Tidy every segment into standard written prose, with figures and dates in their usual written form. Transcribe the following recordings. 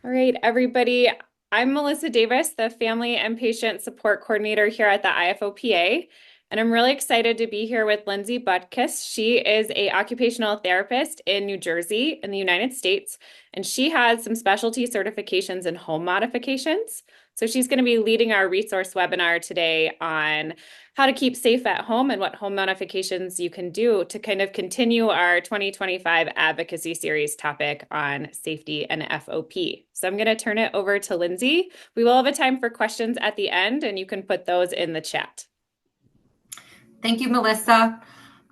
All right, everybody. I'm Melissa Davis, the Family and Patient Support Coordinator here at the IFOPA, and I'm really excited to be here with Lindsey Butkus. She is a occupational therapist in New Jersey in the United States, and she has some specialty certifications in home modifications. So she's going to be leading our resource webinar today on how to keep safe at home and what home modifications you can do to kind of continue our 2025 advocacy series topic on safety and FOP. So I'm going to turn it over to Lindsey. We will have a time for questions at the end, and you can put those in the chat. Thank you, Melissa.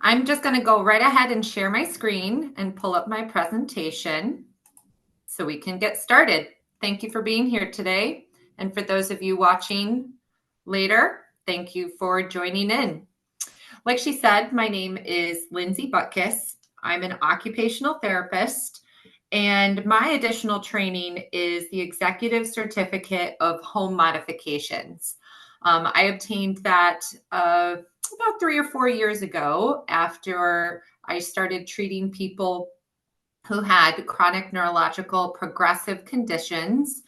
I'm just going to go right ahead and share my screen and pull up my presentation so we can get started. Thank you for being here today. And for those of you watching later, thank you for joining in. Like she said, my name is Lindsey Butkus. I'm an occupational therapist, and my additional training is the Executive Certificate of Home Modifications. I obtained that about 3 or 4 years ago after I started treating people who had chronic neurological progressive conditions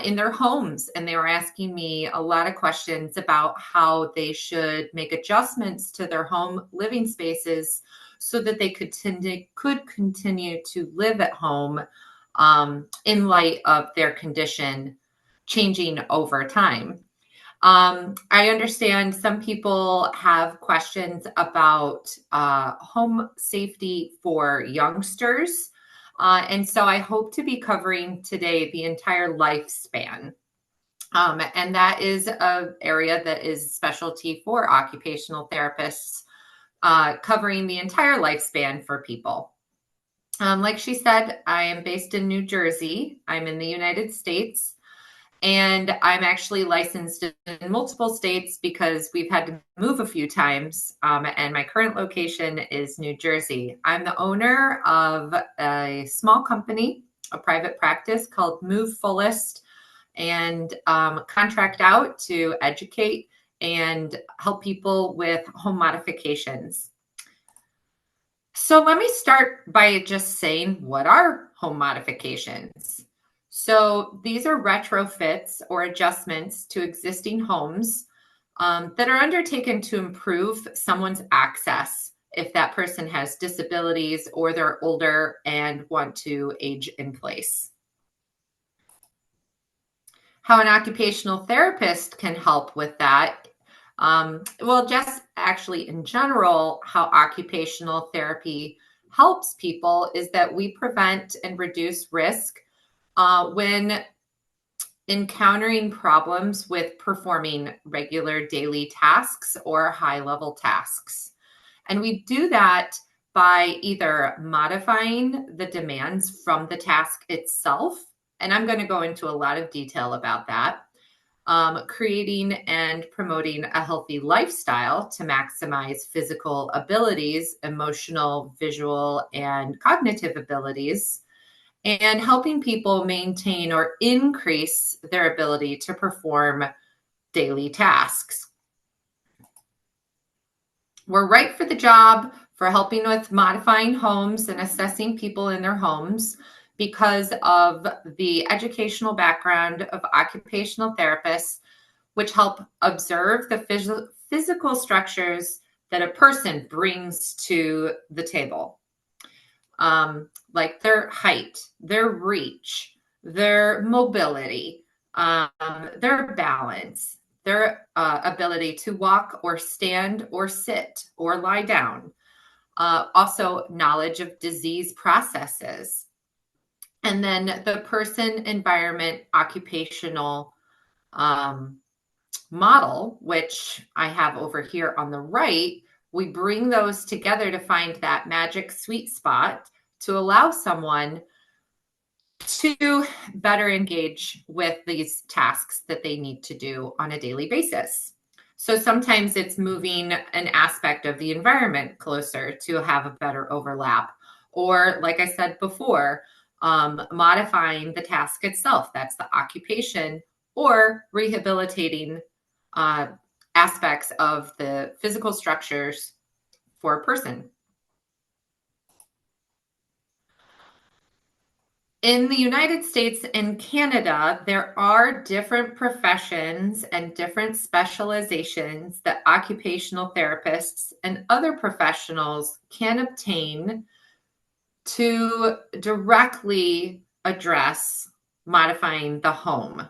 in their homes. And they were asking me a lot of questions about how they should make adjustments to their home living spaces so that they could continue to live at home in light of their condition changing over time. I understand some people have questions about home safety for youngsters. And so I hope to be covering today the entire lifespan. And that is an area that is specialty for occupational therapists, covering the entire lifespan for people. Like she said, I am based in New Jersey. I'm in the United States. And I'm actually licensed in multiple states because we've had to move a few times. And my current location is New Jersey. I'm the owner of a small company, a private practice called Move Fullest, and contract out to educate and help people with home modifications. So let me start by just saying, what are home modifications? So these are retrofits or adjustments to existing homes that are undertaken to improve someone's access if that person has disabilities or they're older and want to age in place. How an occupational therapist can help with that. Well, just actually in general, how occupational therapy helps people is that we prevent and reduce risk when encountering problems with performing regular daily tasks or high-level tasks. And we do that by either modifying the demands from the task itself, and I'm going to go into a lot of detail about that, creating and promoting a healthy lifestyle to maximize physical abilities, emotional, visual, and cognitive abilities, and helping people maintain or increase their ability to perform daily tasks. We're right for the job for helping with modifying homes and assessing people in their homes because of the educational background of occupational therapists, which help observe the physical structures that a person brings to the table. Like their height, their reach, their mobility, their balance, their ability to walk or stand or sit or lie down. Also, knowledge of disease processes. And then the person, environment, occupational model, which I have over here on the right. We bring those together to find that magic sweet spot to allow someone to better engage with these tasks that they need to do on a daily basis. So sometimes it's moving an aspect of the environment closer to have a better overlap. Or, like I said before, modifying the task itself. That's the occupation, or rehabilitating aspects of the physical structures for a person. In the United States and Canada, there are different professions and different specializations that occupational therapists and other professionals can obtain to directly address modifying the home.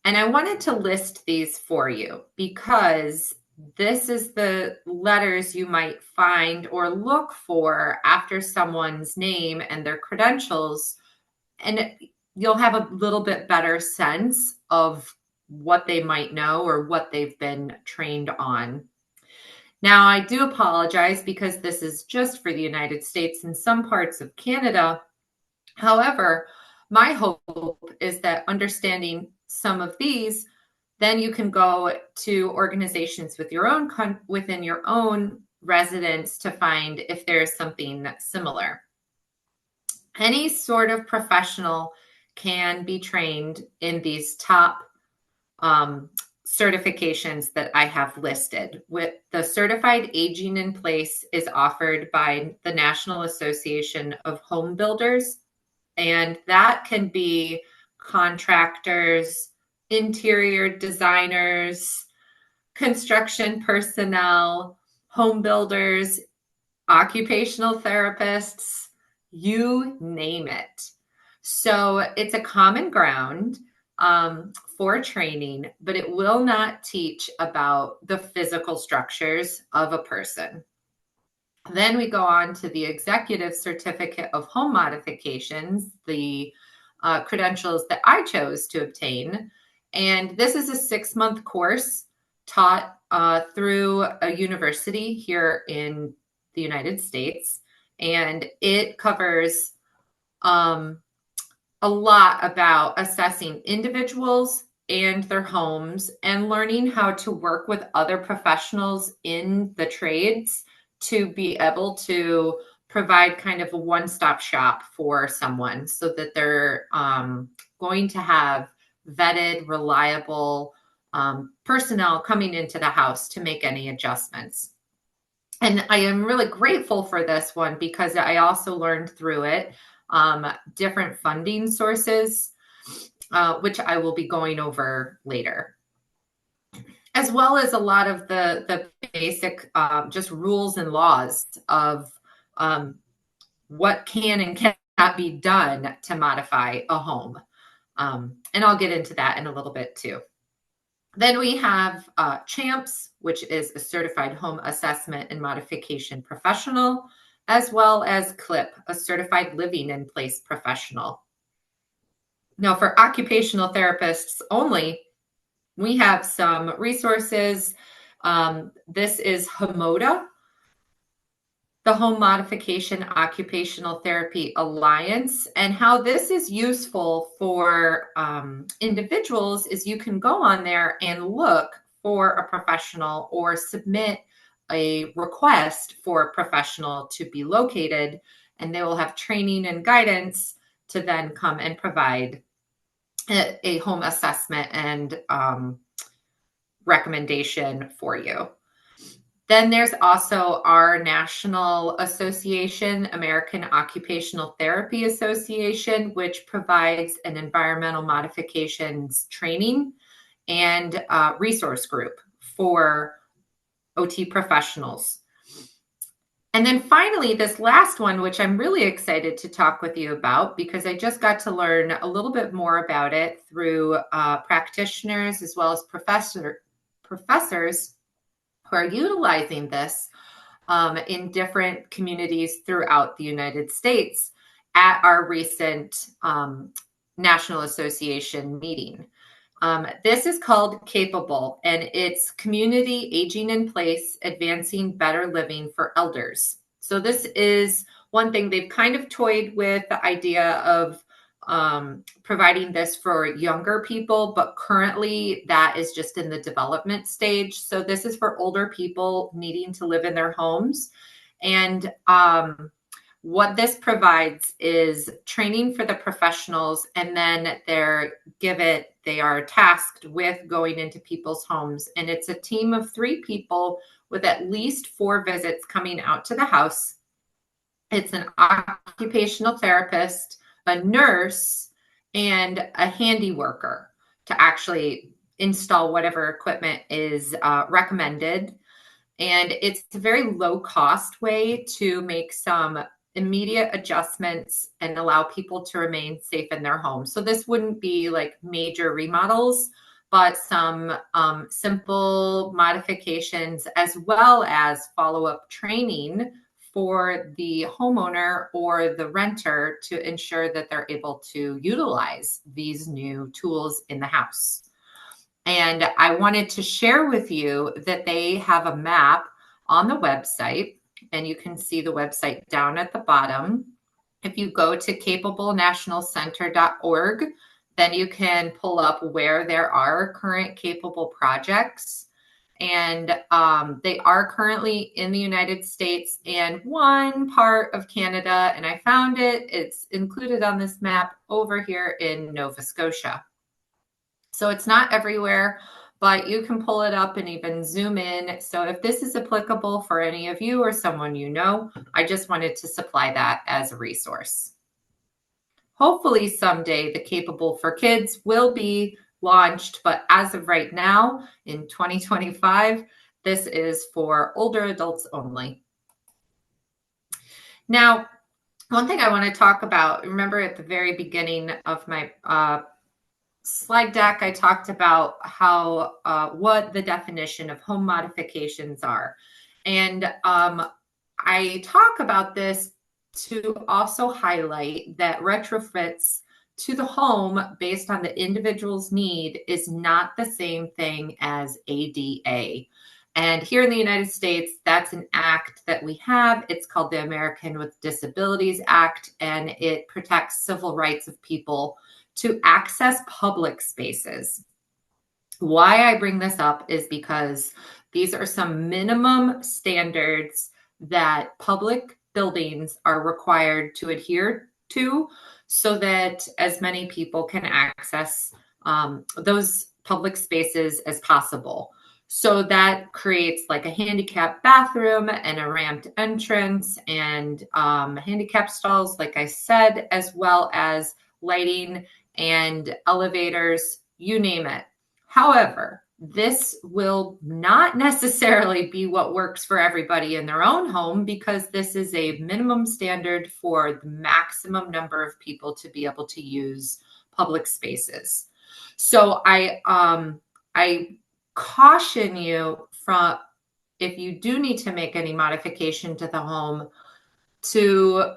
And I wanted to list these for you because this is the letters you might find or look for after someone's name and their credentials, and you'll have a little bit better sense of what they might know or what they've been trained on. Now, I do apologize because this is just for the United States and some parts of Canada. However, my hope is that understanding some of these, then you can go to organizations with your own within your own residence to find if there's something similar. Any sort of professional can be trained in these top certifications that I have listed. With the certified aging in place is offered by the National Association of Home Builders, and that can be contractors, interior designers, construction personnel, home builders, occupational therapists, you name it. So it's a common ground for training, but it will not teach about the physical structures of a person. Then we go on to the Executive Certificate of Home Modifications, the credentials that I chose to obtain. And this is a 6-month course taught through a university here in the United States. And it covers a lot about assessing individuals and their homes and learning how to work with other professionals in the trades to be able to provide kind of a one-stop shop for someone so that they're going to have vetted, reliable personnel coming into the house to make any adjustments. And I am really grateful for this one because I also learned through it different funding sources, which I will be going over later, as well as a lot of the basic just rules and laws of what can and cannot be done to modify a home. And I'll get into that in a little bit too. Then we have CHAMPS, which is a Certified Home Assessment and Modification Professional, as well as CLIP, a Certified Living in Place Professional. Now, for occupational therapists only, we have some resources. This is HMODA, the Home Modification Occupational Therapy Alliance. And how this is useful for individuals is you can go on there and look for a professional or submit a request for a professional to be located, and they will have training and guidance to then come and provide a home assessment and recommendation for you. Then there's also our national association, American Occupational Therapy Association, which provides an environmental modifications training and resource group for OT professionals. And then finally, this last one, which I'm really excited to talk with you about because I just got to learn a little bit more about it through practitioners as well as professors who are utilizing this in different communities throughout the United States at our recent National Association meeting. This is called Capable, and it's Community Aging in Place, Advancing Better Living for Elders. So this is one thing they've kind of toyed with the idea of providing this for younger people, but currently that is just in the development stage. So this is for older people needing to live in their homes. And what this provides is training for the professionals, and then they are tasked with going into people's homes. And it's a team of 3 people with at least 4 visits coming out to the house. It's an occupational therapist, a nurse, and a handy worker to actually install whatever equipment is recommended. And it's a very low cost way to make some immediate adjustments and allow people to remain safe in their home. So this wouldn't be like major remodels, but some simple modifications, as well as follow-up training for the homeowner or the renter to ensure that they're able to utilize these new tools in the house. And I wanted to share with you that they have a map on the website, and you can see the website down at the bottom. If you go to capablenationalcenter.org, then you can pull up where there are current capable projects. And they are currently in the United States and one part of Canada. And I found it. It's included on this map over here in Nova Scotia. So it's not everywhere, but you can pull it up and even zoom in. So if this is applicable for any of you or someone you know, I just wanted to supply that as a resource. Hopefully someday the Capable for Kids will be launched, but as of right now in 2025, this is for older adults only. Now, one thing I want to talk about, remember at the very beginning of my slide deck, I talked about how what the definition of home modifications are. And I talk about this to also highlight that retrofits to the home based on the individual's need is not the same thing as ADA. And here in the United States, that's an act that we have. It's called the American with Disabilities Act, and it protects civil rights of people to access public spaces. Why I bring this up is because these are some minimum standards that public buildings are required to adhere to so that as many people can access those public spaces as possible. So that creates like a handicap bathroom and a ramped entrance and handicap stalls, like I said, as well as lighting and elevators, you name it. However, this will not necessarily be what works for everybody in their own home, because this is a minimum standard for the maximum number of people to be able to use public spaces. So I caution you, from if you do need to make any modification to the home, to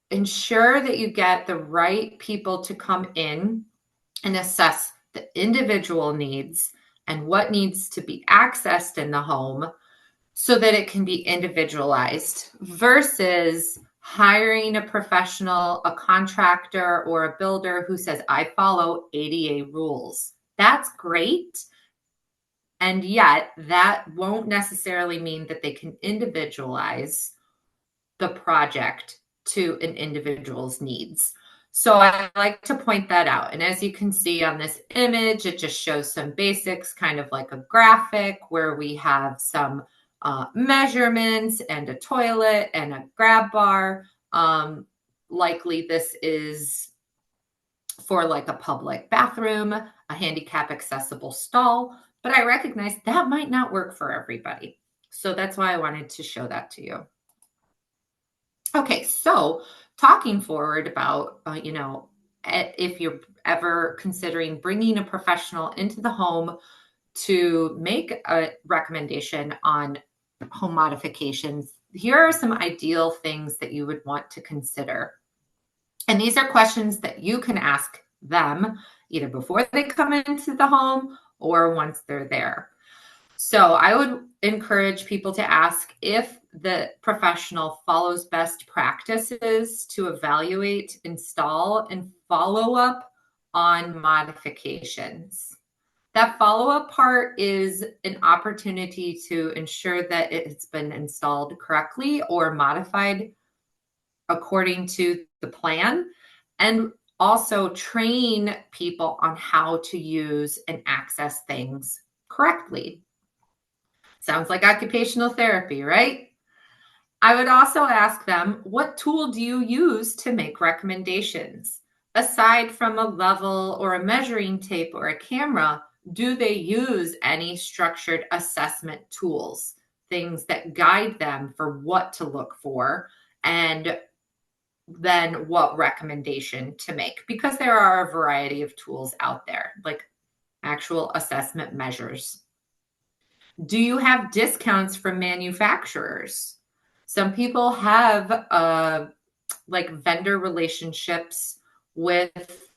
ensure that you get the right people to come in and assess the individual needs and what needs to be accessed in the home so that it can be individualized, versus hiring a professional, a contractor, or a builder who says, I follow ADA rules. That's great. And yet that won't necessarily mean that they can individualize the project to an individual's needs. So I like to point that out. And as you can see on this image, it just shows some basics, kind of like a graphic where we have some measurements and a toilet and a grab bar. Likely this is for like a public bathroom, a handicap accessible stall, but I recognize that might not work for everybody. So that's why I wanted to show that to you. Okay, so talking forward about, if you're ever considering bringing a professional into the home to make a recommendation on home modifications, here are some ideal things that you would want to consider. And these are questions that you can ask them either before they come into the home or once they're there. So I would encourage people to ask if the professional follows best practices to evaluate, install, and follow up on modifications. That follow-up part is an opportunity to ensure that it's been installed correctly or modified according to the plan, and also train people on how to use and access things correctly. Sounds like occupational therapy, right? I would also ask them, what tool do you use to make recommendations? Aside from a level or a measuring tape or a camera, do they use any structured assessment tools, things that guide them for what to look for and then what recommendation to make? Because there are a variety of tools out there, like actual assessment measures. Do you have discounts from manufacturers? Some people have like vendor relationships with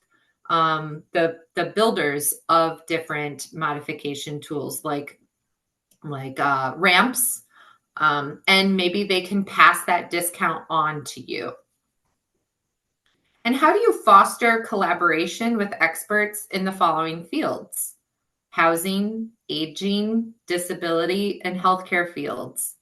the builders of different modification tools, like ramps, and maybe they can pass that discount on to you. And how do you foster collaboration with experts in the following fields? Housing, aging, disability, and healthcare fields.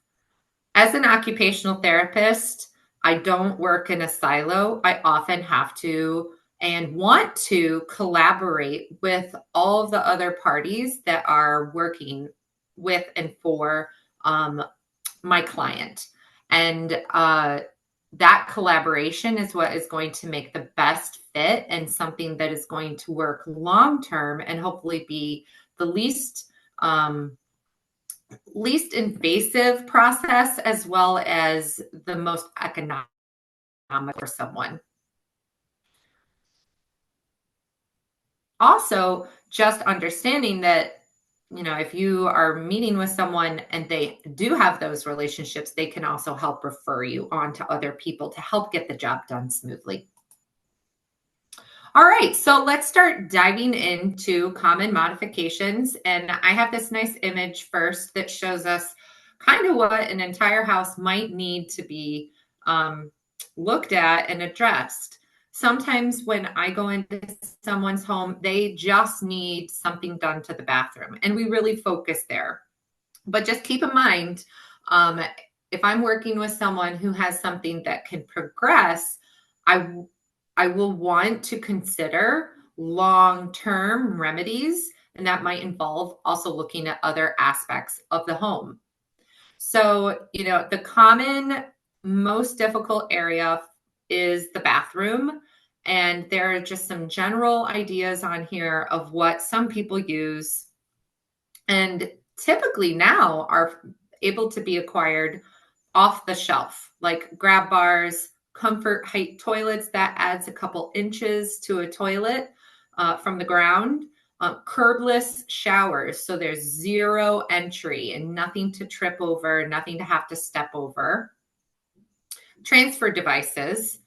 As an occupational therapist, I don't work in a silo. I often have to and want to collaborate with all of the other parties that are working with and for my client. And that collaboration is what is going to make the best fit and something that is going to work long term and hopefully be the least invasive process, as well as the most economic for someone. Also, just understanding that, if you are meeting with someone and they do have those relationships, they can also help refer you on to other people to help get the job done smoothly. All right, so let's start diving into common modifications. And I have this nice image first that shows us kind of what an entire house might need to be looked at and addressed. Sometimes when I go into someone's home, they just need something done to the bathroom, and we really focus there. But just keep in mind, if I'm working with someone who has something that can progress, I will want to consider long-term remedies, and that might involve also looking at other aspects of the home. So, the common, most difficult area is the bathroom. And there are just some general ideas on here of what some people use and typically now are able to be acquired off the shelf, like grab bars, comfort height toilets that adds a couple inches to a toilet from the ground, curbless showers. So there's zero entry and nothing to trip over, nothing to have to step over. Transfer devices,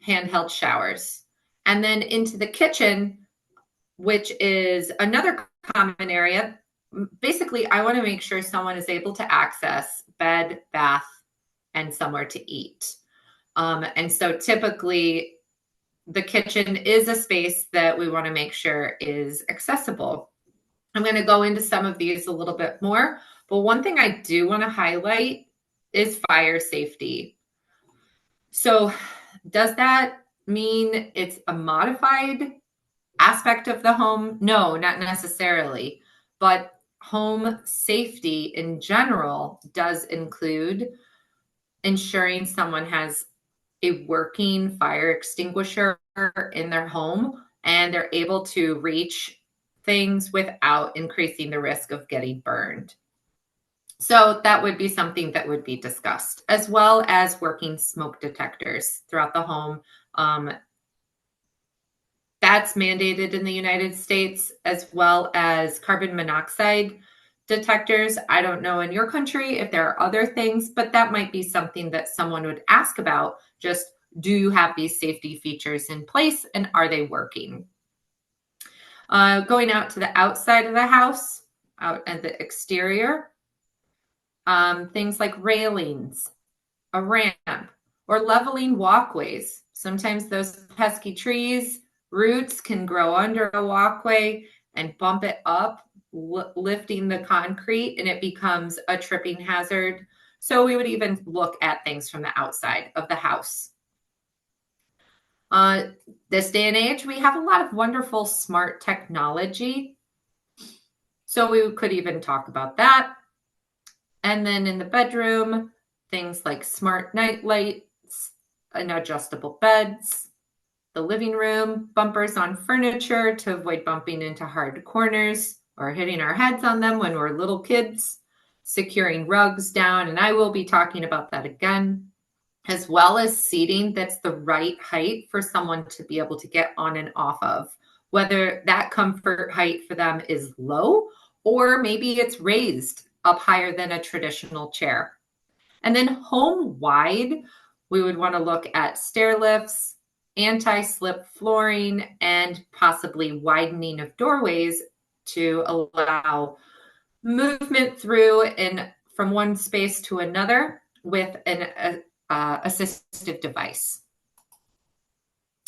handheld showers. And then into the kitchen, which is another common area. Basically, I want to make sure someone is able to access bed, bath, and somewhere to eat. And so typically the kitchen is a space that we want to make sure is accessible. I'm going to go into some of these a little bit more, but one thing I do want to highlight is fire safety. So does that mean it's a modified aspect of the home? No, not necessarily. But home safety in general does include ensuring someone has a working fire extinguisher in their home and they're able to reach things without increasing the risk of getting burned. So that would be something that would be discussed, as well as working smoke detectors throughout the home. That's mandated in the United States, as well as carbon monoxide detectors. I don't know in your country if there are other things, but that might be something that someone would ask about. Just, do you have these safety features in place and are they working? Going out to the outside of the house, out at the exterior, things like railings, a ramp, or leveling walkways. Sometimes those pesky trees, roots can grow under a walkway and bump it up, lifting the concrete, and it becomes a tripping hazard. So we would even look at things from the outside of the house. This day and age, we have a lot of wonderful smart technology. So we could even talk about that. And then in the bedroom, things like smart night lights and adjustable beds, the living room, bumpers on furniture to avoid bumping into hard corners or hitting our heads on them when we're little kids, securing rugs down, and I will be talking about that again, as well as seating that's the right height for someone to be able to get on and off of, whether that comfort height for them is low or maybe it's raised up higher than a traditional chair. And then home wide, we would want to look at stair lifts, anti-slip flooring, and possibly widening of doorways to allow movement through and from one space to another with an assistive device.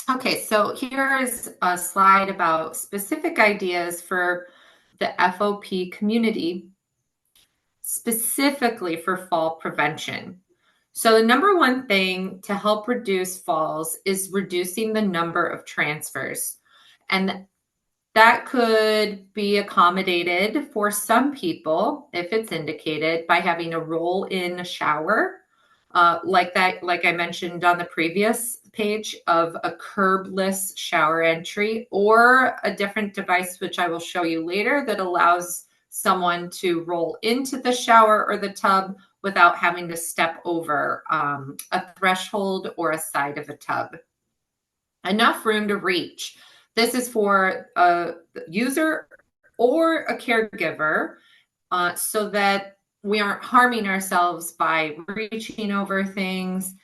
Okay, so here's a slide about specific ideas for the FOP community, specifically for fall prevention. So the number one thing to help reduce falls is reducing the number of transfers. And that could be accommodated for some people, if it's indicated, by having a roll-in shower, like I mentioned on the previous page, of a curbless shower entry, or a different device, which I will show you later, that allows someone to roll into the shower or the tub without having to step over a threshold or a side of a tub. Enough room to reach. This is for a user or a caregiver, so that we aren't harming ourselves by reaching over things,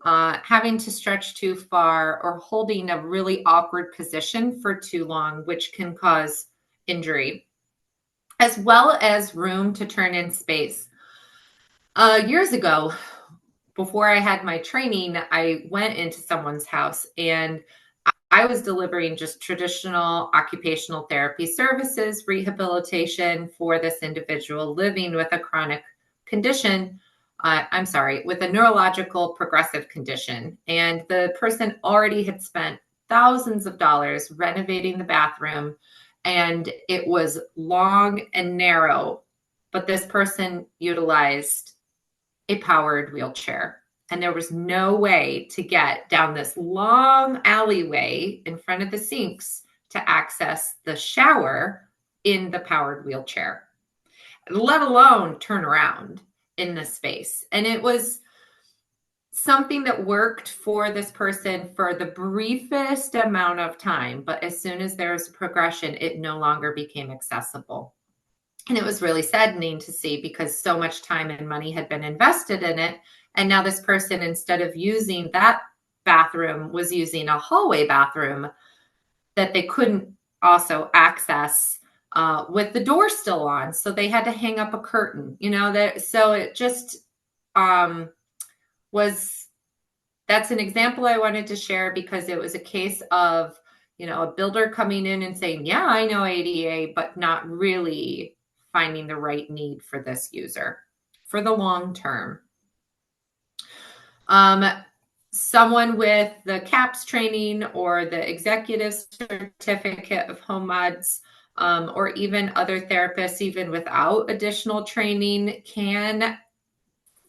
having to stretch too far, or holding a really awkward position for too long, which can cause injury, as well as room to turn in space. Years ago, before I had my training, I went into someone's house and I was delivering just traditional occupational therapy services, rehabilitation for this individual living with a chronic condition. With a neurological progressive condition. And the person already had spent thousands of dollars renovating the bathroom, and it was long and narrow, but this person utilized a powered wheelchair. And there was no way to get down this long alleyway in front of the sinks to access the shower in the powered wheelchair, let alone turn around in the space. And it was something that worked for this person for the briefest amount of time. But as soon as there was a progression, it no longer became accessible. And it was really saddening to see, because so much time and money had been invested in it. And now this person, instead of using that bathroom, was using a hallway bathroom that they couldn't also access with the door still on. So they had to hang up a curtain, so it just that's an example I wanted to share, because it was a case of, a builder coming in and saying, yeah, I know ADA, but not really finding the right need for this user for the long term. Someone with the CAPS training or the executive certificate of home mods, or even other therapists, even without additional training, can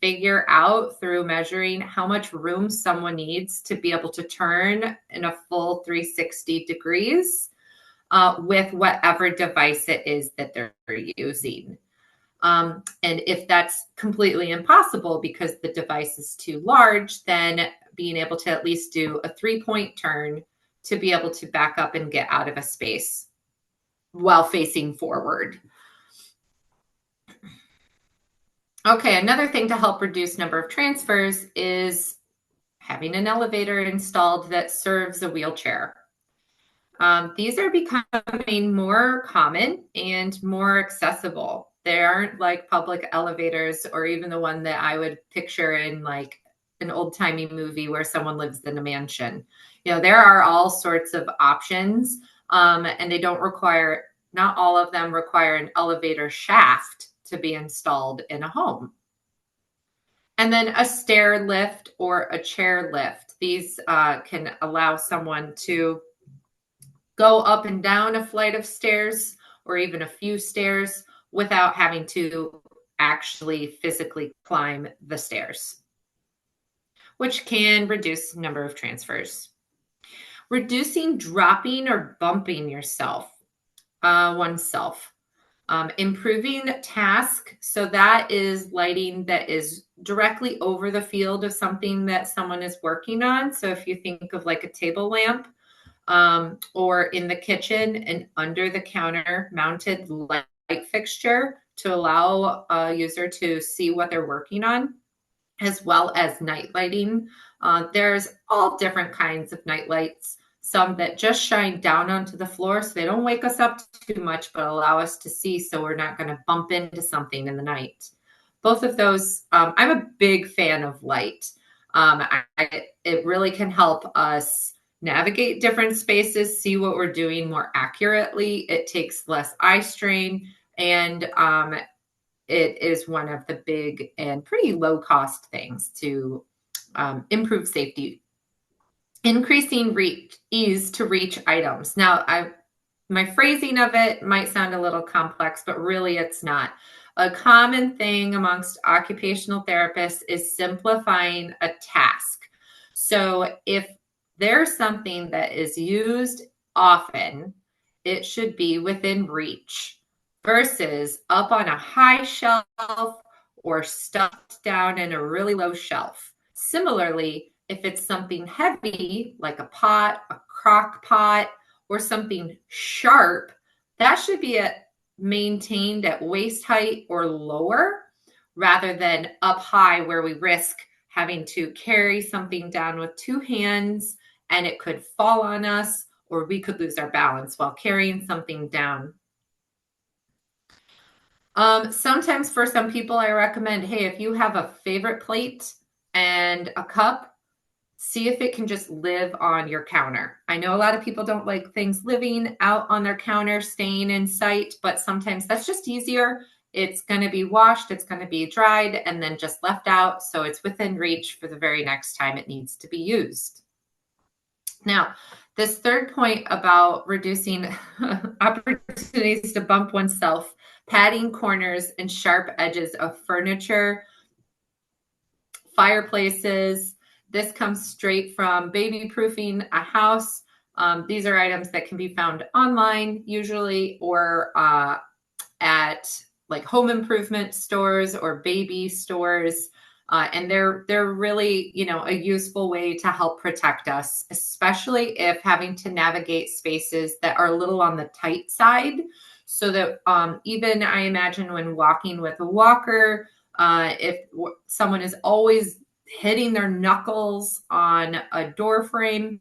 figure out through measuring how much room someone needs to be able to turn in a full 360 degrees with whatever device it is that they're using. And if that's completely impossible because the device is too large, then being able to at least do a 3-point turn to be able to back up and get out of a space while facing forward. Okay, another thing to help reduce number of transfers is having an elevator installed that serves a wheelchair. These are becoming more common and more accessible. They aren't like public elevators, or even the one that I would picture in like an old-timey movie where someone lives in a mansion. There are all sorts of options, and they don't require, not all of them require an elevator shaft to be installed in a home. And then a stair lift or a chair lift. These can allow someone to go up and down a flight of stairs or even a few stairs without having to actually physically climb the stairs, which can reduce the number of transfers. Reducing dropping or bumping oneself. Improving task. So that is lighting that is directly over the field of something that someone is working on. So if you think of like a table lamp, or in the kitchen, an under the counter mounted light fixture to allow a user to see what they're working on, as well as night lighting. There's all different kinds of night lights, some that just shine down onto the floor so they don't wake us up too much, but allow us to see so we're not going to bump into something in the night. Both of those, I'm a big fan of light. It really can help us navigate different spaces, see what we're doing more accurately. It takes less eye strain, and it is one of the big and pretty low cost things to improve safety. Increasing ease to reach items. Now, my phrasing of it might sound a little complex, but really it's not. A common thing amongst occupational therapists is simplifying a task. So if there's something that is used often, it should be within reach versus up on a high shelf or stuffed down in a really low shelf. Similarly, if it's something heavy, like a pot, a crock pot, or something sharp, that should be maintained at waist height or lower rather than up high where we risk having to carry something down with two hands and it could fall on us or we could lose our balance while carrying something down. Sometimes for some people, I recommend, hey, if you have a favorite plate and a cup, see if it can just live on your counter. I know a lot of people don't like things living out on their counter, staying in sight, but sometimes that's just easier. It's going to be washed, it's going to be dried, and then just left out. So it's within reach for the very next time it needs to be used. Now, this third point about reducing opportunities to bump oneself, padding corners and sharp edges of furniture, fireplaces. This comes straight from baby proofing a house. These are items that can be found online usually, or at like home improvement stores or baby stores. And they're really, a useful way to help protect us, especially if having to navigate spaces that are a little on the tight side. So that even I imagine when walking with a walker, if someone is always hitting their knuckles on a door frame,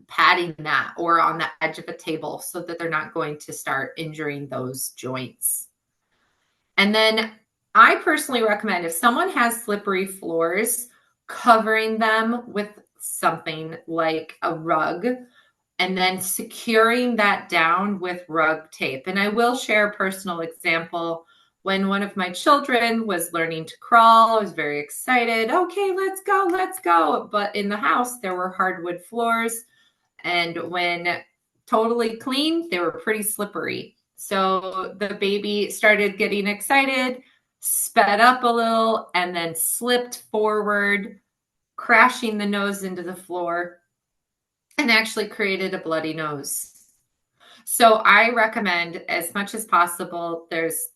patting that or on the edge of a table so that they're not going to start injuring those joints. And then I personally recommend if someone has slippery floors, covering them with something like a rug and then securing that down with rug tape. And I will share a personal example. When one of my children was learning to crawl, I was very excited. Okay, let's go, let's go. But in the house, there were hardwood floors. And when totally clean, they were pretty slippery. So the baby started getting excited, sped up a little, and then slipped forward, crashing the nose into the floor, and actually created a bloody nose. So I recommend as much as possible, there's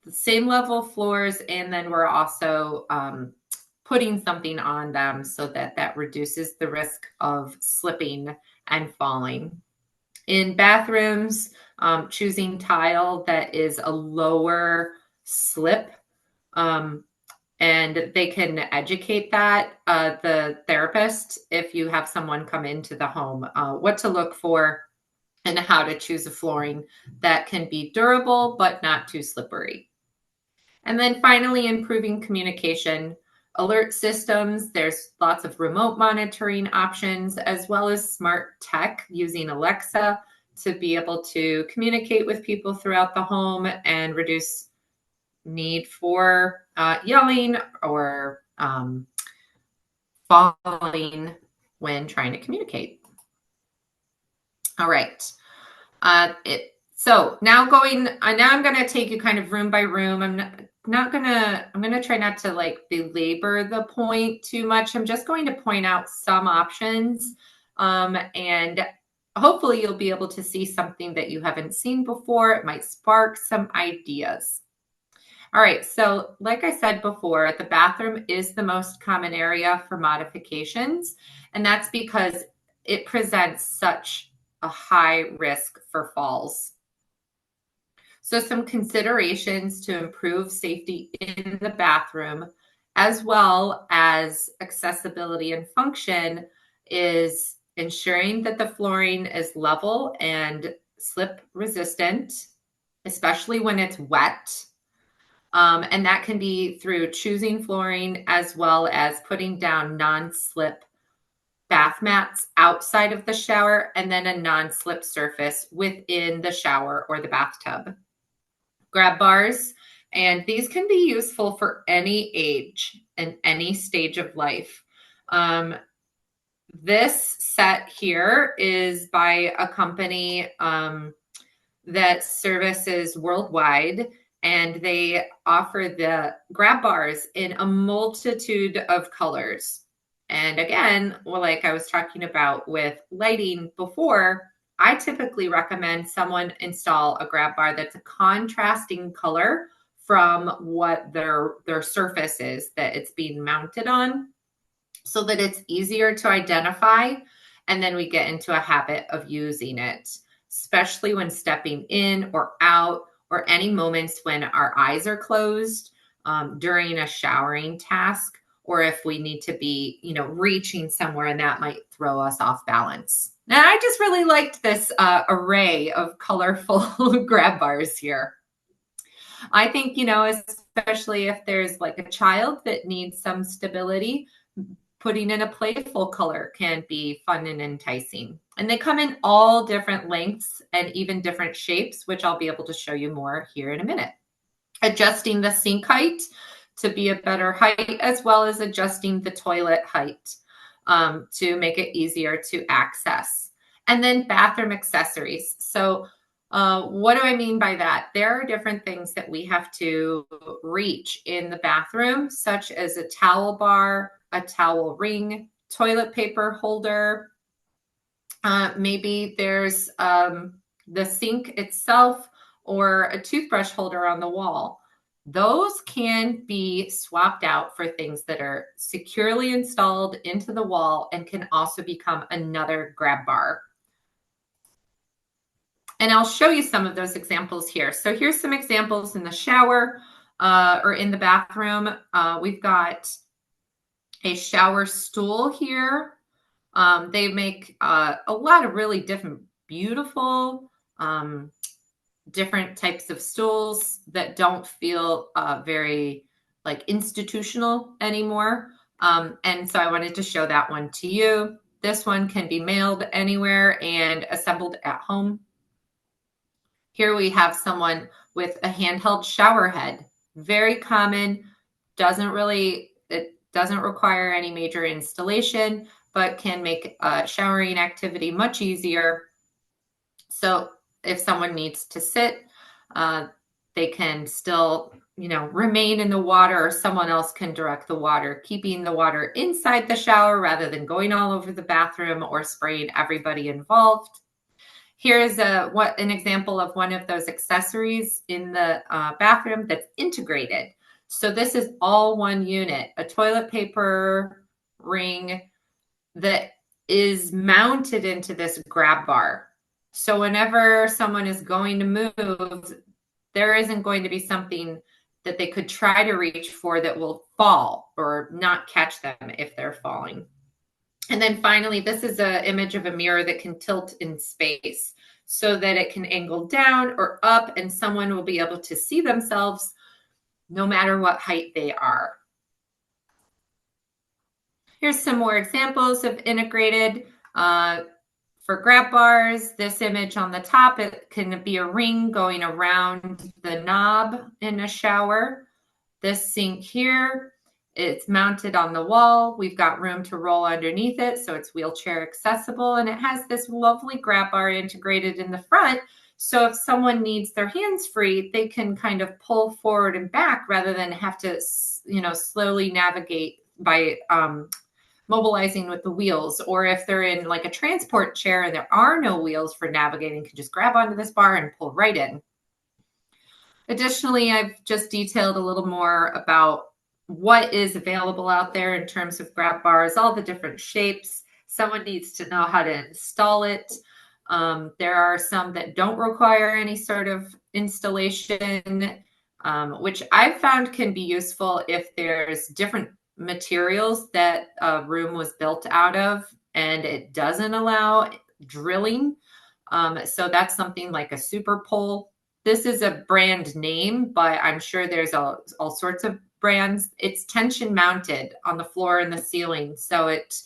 the same level floors, and then we're also putting something on them so that reduces the risk of slipping and falling. In bathrooms, choosing tile that is a lower slip, and they can educate the therapist if you have someone come into the home, what to look for and how to choose a flooring that can be durable but not too slippery. And then finally, improving communication. Alert systems, there's lots of remote monitoring options, as well as smart tech using Alexa to be able to communicate with people throughout the home and reduce need for yelling or falling when trying to communicate. All right. So now I'm going to take you kind of room by room. I'm going to try not to like belabor the point too much. I'm just going to point out some options. And hopefully you'll be able to see something that you haven't seen before. It might spark some ideas. All right, so like I said before, the bathroom is the most common area for modifications, and that's because it presents such a high risk for falls. So some considerations to improve safety in the bathroom, as well as accessibility and function, is ensuring that the flooring is level and slip resistant, especially when it's wet. And that can be through choosing flooring as well as putting down non-slip bath mats outside of the shower and then a non-slip surface within the shower or the bathtub. Grab bars, and these can be useful for any age and any stage of life. This set here is by a company that services worldwide, and they offer the grab bars in a multitude of colors. And again, well, like I was talking about with lighting before, I typically recommend someone install a grab bar that's a contrasting color from what their surface is that it's being mounted on, so that it's easier to identify. And then we get into a habit of using it, especially when stepping in or out, or any moments when our eyes are closed during a showering task, or if we need to be, reaching somewhere and that might throw us off balance. Now, I just really liked this array of colorful grab bars here. I think, especially if there's like a child that needs some stability, putting in a playful color can be fun and enticing. And they come in all different lengths and even different shapes, which I'll be able to show you more here in a minute. Adjusting the sink height to be a better height, as well as adjusting the toilet height to make it easier to access. And then bathroom accessories. So what do I mean by that? There are different things that we have to reach in the bathroom, such as a towel bar, a towel ring, toilet paper holder. Maybe there's the sink itself or a toothbrush holder on the wall. Those can be swapped out for things that are securely installed into the wall and can also become another grab bar. And I'll show you some of those examples here. So here's some examples in the shower or in the bathroom. We've got a shower stool here. They make a lot of really different, beautiful, different types of stools that don't feel very like institutional anymore. And so I wanted to show that one to you. This one can be mailed anywhere and assembled at home. Here we have someone with a handheld shower head. Very common, it doesn't require any major installation, but can make showering activity much easier. So if someone needs to sit, they can still, remain in the water, or someone else can direct the water, keeping the water inside the shower rather than going all over the bathroom or spraying everybody involved. Here's an example of one of those accessories in the bathroom that's integrated. So this is all one unit, a toilet paper ring that is mounted into this grab bar. So whenever someone is going to move, there isn't going to be something that they could try to reach for that will fall or not catch them if they're falling. And then finally, this is an image of a mirror that can tilt in space so that it can angle down or up, and someone will be able to see themselves no matter what height they are. Here's some more examples of integrated for grab bars. This image on the top, it can be a ring going around the knob in a shower. This sink here, it's mounted on the wall. We've got room to roll underneath it, so it's wheelchair accessible, and it has this lovely grab bar integrated in the front So if someone needs their hands free, they can kind of pull forward and back rather than have to, slowly navigate by mobilizing with the wheels. Or if they're in like a transport chair and there are no wheels for navigating, can just grab onto this bar and pull right in. Additionally, I've just detailed a little more about what is available out there in terms of grab bars, all the different shapes. Someone needs to know how to install it. There are some that don't require any sort of installation, which I've found can be useful if there's different materials that a room was built out of and it doesn't allow drilling. So that's something like a super pole. This is a brand name, but I'm sure there's all sorts of brands. It's tension mounted on the floor and the ceiling. So it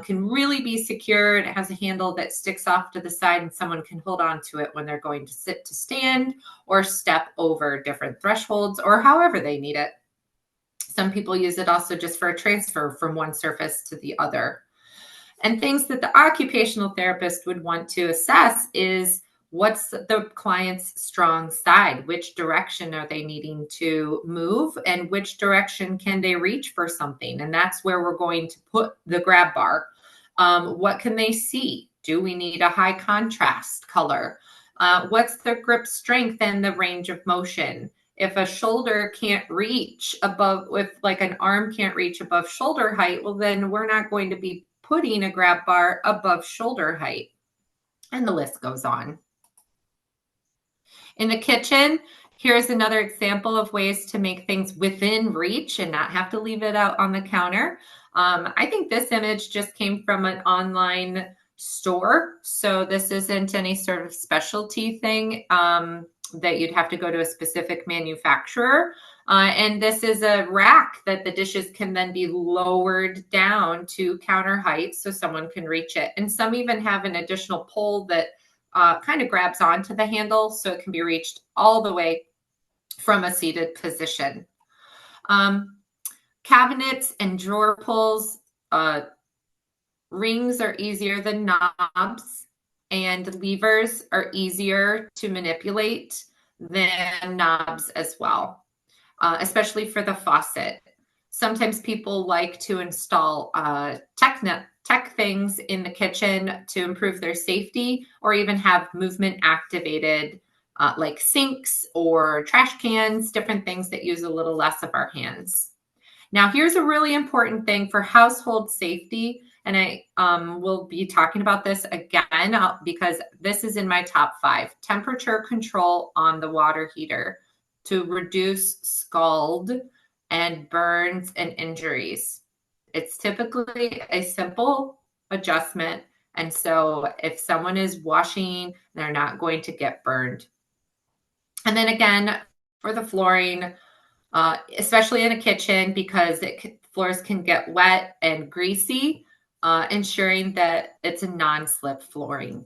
can really be secured. It has a handle that sticks off to the side and someone can hold on to it when they're going to sit to stand or step over different thresholds or however they need it. Some people use it also just for a transfer from one surface to the other. And things that the occupational therapist would want to assess is what's the client's strong side? Which direction are they needing to move? And which direction can they reach for something? And that's where we're going to put the grab bar. What can they see? Do we need a high contrast color? What's their grip strength and the range of motion? If a shoulder can't reach above, if like an arm can't reach above shoulder height, well, then we're not going to be putting a grab bar above shoulder height. And the list goes on. In the kitchen, here's another example of ways to make things within reach and not have to leave it out on the counter. I think this image just came from an online store. So this isn't any sort of specialty thing that you'd have to go to a specific manufacturer. And this is a rack that the dishes can then be lowered down to counter height so someone can reach it. And some even have an additional pole that kind of grabs onto the handle so it can be reached all the way from a seated position. Cabinets and drawer pulls, rings are easier than knobs, and levers are easier to manipulate than knobs as well, especially for the faucet. Sometimes people like to install tech things in the kitchen to improve their safety, or even have movement activated like sinks or trash cans, different things that use a little less of our hands. Now, here's a really important thing for household safety, and I will be talking about this again because this is in my top 5. Temperature control on the water heater to reduce scald and burns and injuries. It's typically a simple adjustment, and so if someone is washing, they're not going to get burned. And then again, for the flooring, especially in a kitchen, because floors can get wet and greasy, ensuring that it's a non-slip flooring.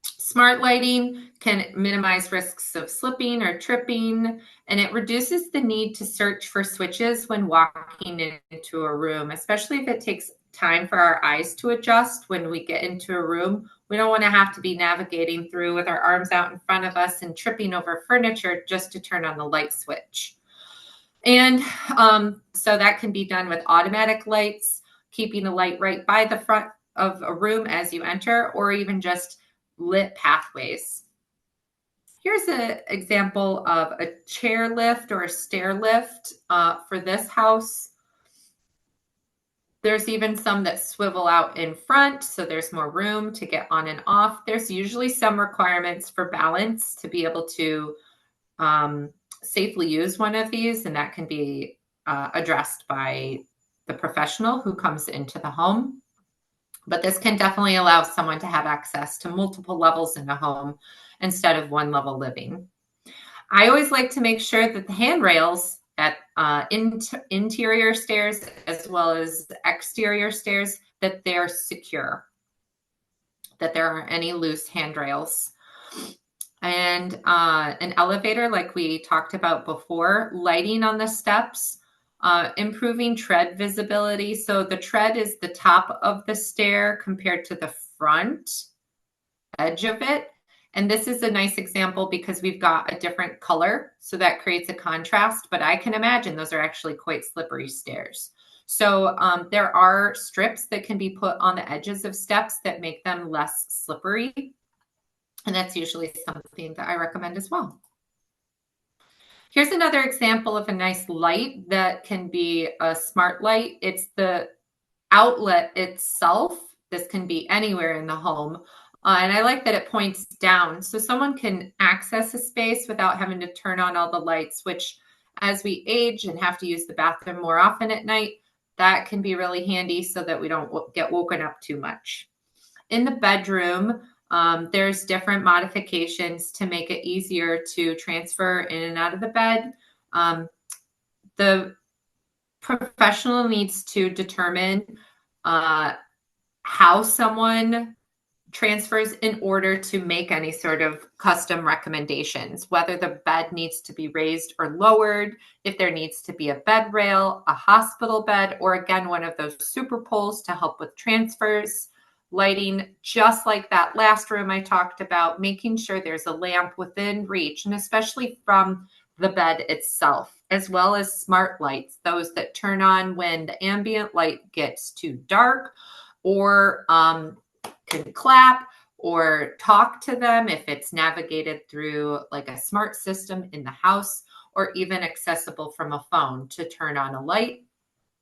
Smart lighting can minimize risks of slipping or tripping, and it reduces the need to search for switches when walking into a room, especially if it takes time for our eyes to adjust when we get into a room. We don't want to have to be navigating through with our arms out in front of us and tripping over furniture just to turn on the light switch. And so that can be done with automatic lights, keeping the light right by the front of a room as you enter, or even just lit pathways. Here's an example of a chair lift or a stair lift for this house. There's even some that swivel out in front, so there's more room to get on and off. There's usually some requirements for balance to be able to safely use one of these, and that can be addressed by the professional who comes into the home. But this can definitely allow someone to have access to multiple levels in a home instead of one level living. I always like to make sure that the handrails at interior stairs as well as exterior stairs, that they're secure, that there aren't any loose handrails. And an elevator, like we talked about before, lighting on the steps, improving tread visibility. So the tread is the top of the stair compared to the front edge of it. And this is a nice example because we've got a different color, so that creates a contrast, but I can imagine those are actually quite slippery stairs. So there are strips that can be put on the edges of steps that make them less slippery. And that's usually something that I recommend as well. Here's another example of a nice light that can be a smart light. It's the outlet itself. This can be anywhere in the home. And I like that it points down so someone can access a space without having to turn on all the lights, which as we age and have to use the bathroom more often at night, that can be really handy so that we don't get woken up too much. In the bedroom, there's different modifications to make it easier to transfer in and out of the bed. The professional needs to determine how someone transfers in order to make any sort of custom recommendations, whether the bed needs to be raised or lowered, if there needs to be a bed rail, a hospital bed, or again, one of those super poles to help with transfers. Lighting, just like that last room I talked about, making sure there's a lamp within reach, and especially from the bed itself, as well as smart lights, those that turn on when the ambient light gets too dark, or can clap or talk to them if it's navigated through like a smart system in the house, or even accessible from a phone to turn on a light,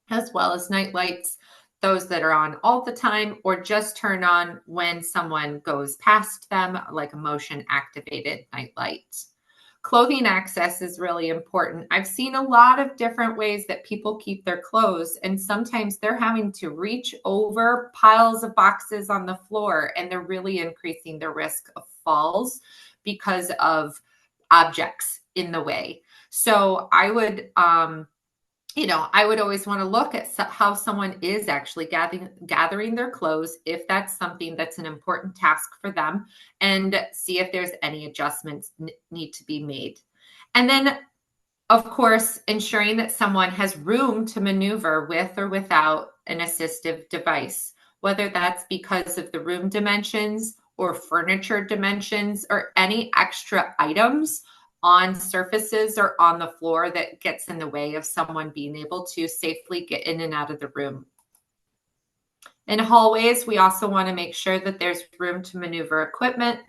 as well as night lights, those that are on all the time or just turn on when someone goes past them, like a motion activated night light. Clothing access is really important. I've seen a lot of different ways that people keep their clothes, and sometimes they're having to reach over piles of boxes on the floor, and they're really increasing the risk of falls because of objects in the way. So I would I would always want to look at how someone is actually gathering their clothes, if that's something that's an important task for them, and see if there's any adjustments need to be made. And then, of course, ensuring that someone has room to maneuver with or without an assistive device, whether that's because of the room dimensions or furniture dimensions or any extra items on surfaces or on the floor that gets in the way of someone being able to safely get in and out of the room. In hallways, we also want to make sure that there's room to maneuver equipment.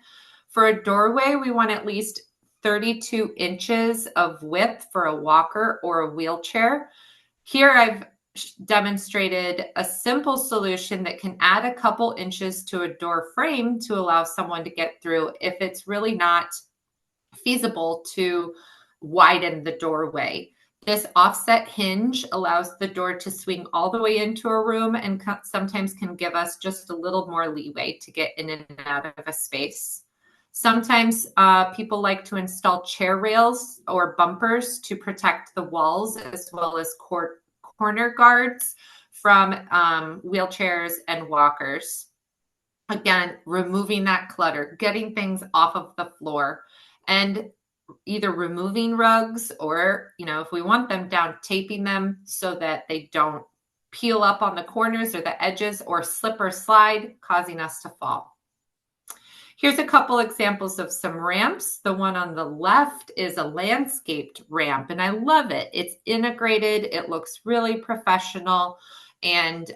For a doorway, we want at least 32 inches of width for a walker or a wheelchair. Here I've demonstrated a simple solution that can add a couple inches to a door frame to allow someone to get through if it's really not feasible to widen the doorway. This offset hinge allows the door to swing all the way into a room and sometimes can give us just a little more leeway to get in and out of a space. Sometimes people like to install chair rails or bumpers to protect the walls, as well as corner guards from wheelchairs and walkers. Again, removing that clutter, getting things off of the floor, and either removing rugs or, if we want them down, taping them so that they don't peel up on the corners or the edges or slip or slide, causing us to fall. Here's a couple examples of some ramps. The one on the left is a landscaped ramp, and I love it. It's integrated. It looks really professional and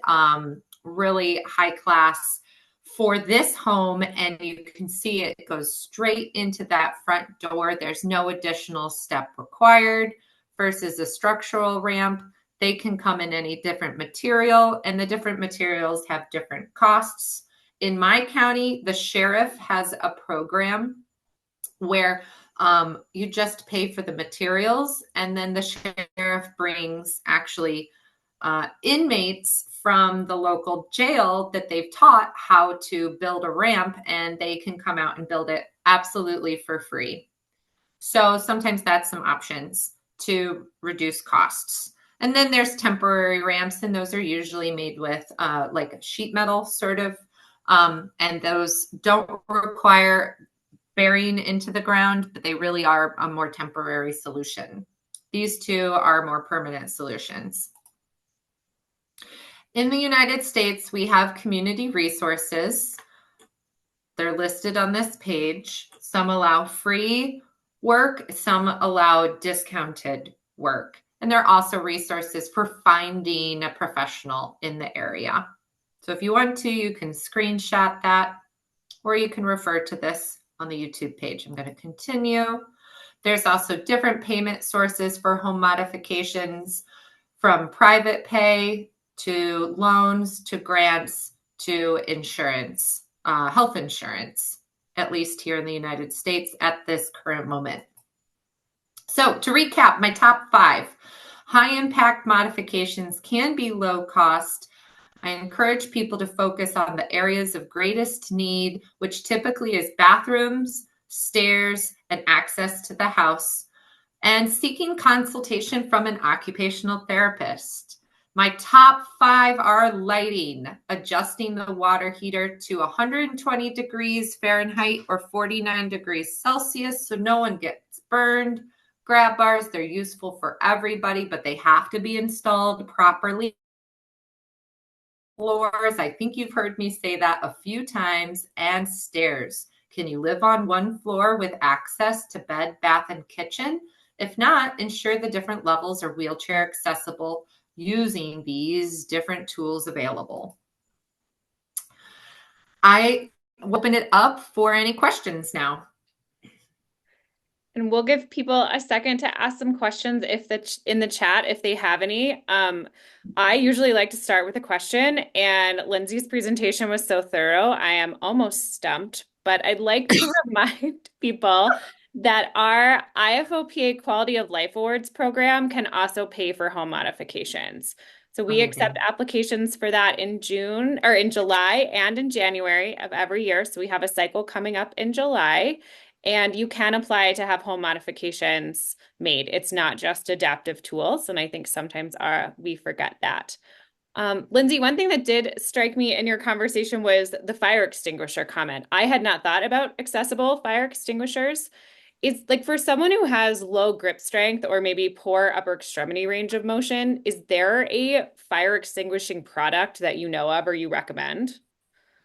really high class for this home, and you can see it goes straight into that front door. There's no additional step required versus a structural ramp. They can come in any different material, and the different materials have different costs. In my county, the sheriff has a program where you just pay for the materials, and then the sheriff brings actually inmates from the local jail that they've taught how to build a ramp, and they can come out and build it absolutely for free. So sometimes that's some options to reduce costs. And then there's temporary ramps, and those are usually made with like sheet metal sort of, and those don't require burying into the ground, but they really are a more temporary solution. These two are more permanent solutions. In the United States, we have community resources. They're listed on this page. Some allow free work, some allow discounted work. And there are also resources for finding a professional in the area. So if you want to, you can screenshot that, or you can refer to this on the YouTube page. I'm going to continue. There's also different payment sources for home modifications, from private pay to loans to grants to insurance, health insurance, at least here in the United States at this current moment. So to recap, my top 5. High impact modifications can be low cost. I encourage people to focus on the areas of greatest need, which typically is bathrooms, stairs, and access to the house, and seeking consultation from an occupational therapist. My top 5 are lighting, adjusting the water heater to 120 degrees Fahrenheit or 49 degrees Celsius so no one gets burned. Grab bars, they're useful for everybody, but they have to be installed properly. Floors, I think you've heard me say that a few times, and stairs. Can you live on one floor with access to bed, bath, and kitchen? If not, ensure the different levels are wheelchair accessible using these different tools available. I open it up for any questions now. And we'll give people a second to ask some questions in the chat if they have any. I usually like to start with a question, and Lindsey's presentation was so thorough, I am almost stumped. But I'd like to remind people that our IFOPA Quality of Life Awards program can also pay for home modifications. So we accept applications for that in July and in January of every year. So we have a cycle coming up in July. And you can apply to have home modifications made. It's not just adaptive tools. And I think sometimes we forget that. Lindsey, one thing that did strike me in your conversation was the fire extinguisher comment. I had not thought about accessible fire extinguishers. It's like for someone who has low grip strength or maybe poor upper extremity range of motion, is there a fire extinguishing product that you know of or you recommend?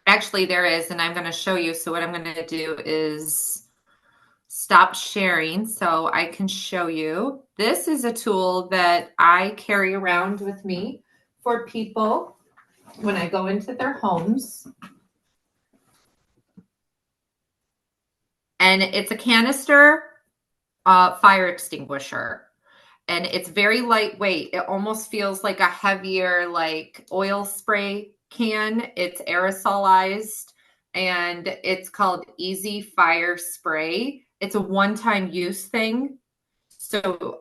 Actually, there is, and I'm going to show you. So what I'm going to do is stop sharing so I can show you. This is a tool that I carry around with me for people when I go into their homes. And it's a canister fire extinguisher. And it's very lightweight. It almost feels like a heavier, like oil spray can. It's aerosolized, and it's called Easy Fire Spray. It's a one-time use thing. So,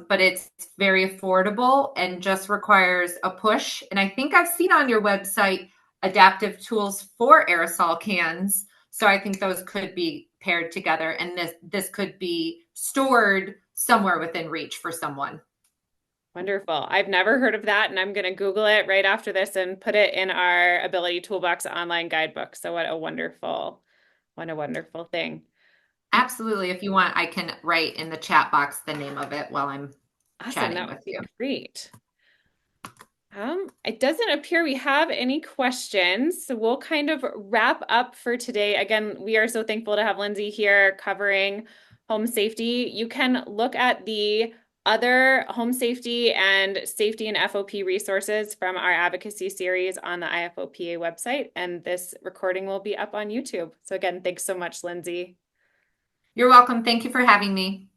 but it's very affordable and just requires a push. And I think I've seen on your website adaptive tools for aerosol cans. So I think those could be paired together, and this could be stored somewhere within reach for someone. Wonderful. I've never heard of that, and I'm going to Google it right after this and put it in our Ability Toolbox online guidebook. So what a wonderful thing. Absolutely. If you want, I can write in the chat box the name of it while I'm chatting with you. Great. It doesn't appear we have any questions, so we'll kind of wrap up for today. Again, we are so thankful to have Lindsey here covering home safety. You can look at the other home safety and safety and FOP resources from our advocacy series on the IFOPA website, and this recording will be up on YouTube. So again, thanks so much, Lindsey. You're welcome. Thank you for having me.